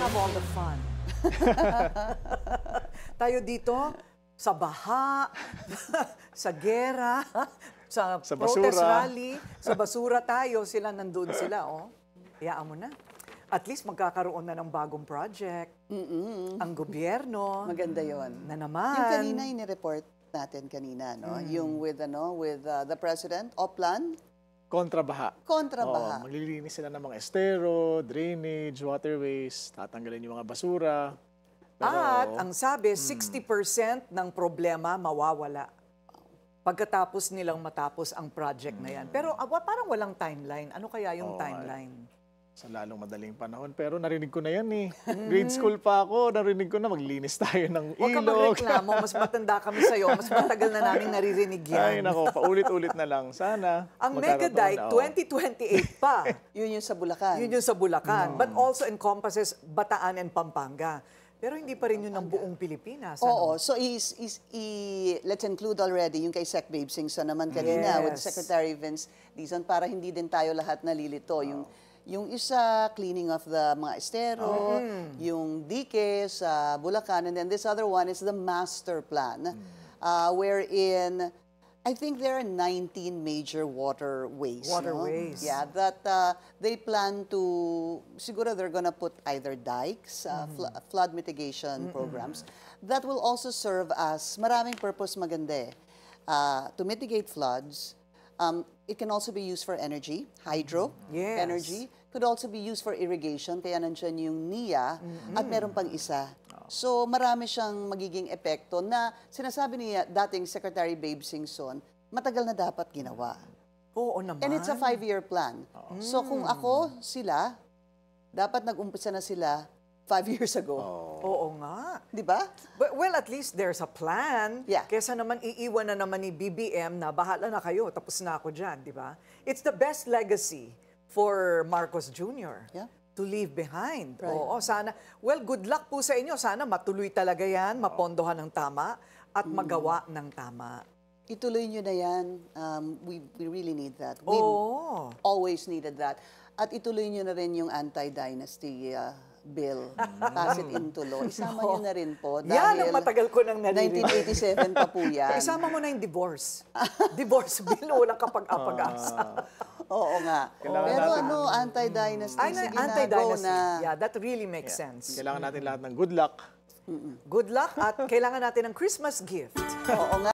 have all the fun. Tayo dito, sa baha, sa gera, sa protest basura. rally, sa basura tayo, nandun sila, oh. Hayaan mo na. At least magkakaroon na ng bagong project. Ang gobyerno. Maganda yon. Na naman. Yung kanina ini-report natin kanina, no? Yung with the president, Oplan, Kontrabaha. kontrabaha. Maglilinis sila ng mga estero, drainage, waterways, tatanggalin yung mga basura. At ang sabi, 60% ng problema mawawala pagkatapos nilang matapos ang project na yan. Pero parang walang timeline. Ano kaya yung timeline? Sa lalong madaling panahon. Pero narinig ko na yan eh. Grade school pa ako, narinig ko na maglinis tayo ng ilog. Huwag ka magreklamo, mas matanda kami sa'yo, mas matagal na namin naririnig yan. Ay nako, paulit-ulit na lang. Sana. Ang Mega Dike, 2028 pa. Yun yung sa Bulacan. Yun yung sa Bulacan. But also encompasses Bataan and Pampanga. Pero hindi pa rin yun ang buong Pilipinas. Oo. So, let's include already yung kay Sec Babe Singson naman kanina with Secretary Vince Dizon para hindi din tayo lahat nalilito. Yung isa, cleaning of the mga estero, yung dike sa Bulacan, and then this other one is the master plan, wherein I think there are 19 major waterways. Waterways. No? Yeah, that they plan to, siguro they're gonna put either dikes, flood mitigation programs, that will also serve as, maraming purpose maganda to mitigate floods. It can also be used for energy, hydro energy. Could also be used for irrigation, kaya nandiyan yung NIA, at meron pang isa. So marami siyang magiging epekto na sinasabi niya dating Secretary Babe Singson, matagal na dapat ginawa. Oo naman. And it's a 5-year plan. So kung ako, sila, dapat nag-umpisa na sila 5 years ago. Oo nga. Di ba? Well, at least there's a plan. Yeah. Kesa naman iiwan na naman ni BBM na bahala na kayo, tapos na ako dyan, di ba? It's the best legacy for Marcos Jr. Yeah. To leave behind. Right. Oo, sana. Well, good luck po sa inyo. Sana matuloy talaga yan, mapondohan ng tama, at magawa ng tama. Ituloy nyo na yan. We really need that. We always needed that. At ituloy nyo na rin yung anti-dynasty bill. Pass it into law. Isama nyo na rin po. Yan ang matagal ko nang naririnig. 1987 pa po yan. Isama mo na yung divorce. Divorce bill, walang kapag-apag-asa. Oo nga. Pero anti-dynasty, sige anti-dynasty. na. Yeah, that really makes sense. Kailangan natin lahat ng good luck. Good luck at kailangan natin ng Christmas gift. Oo nga.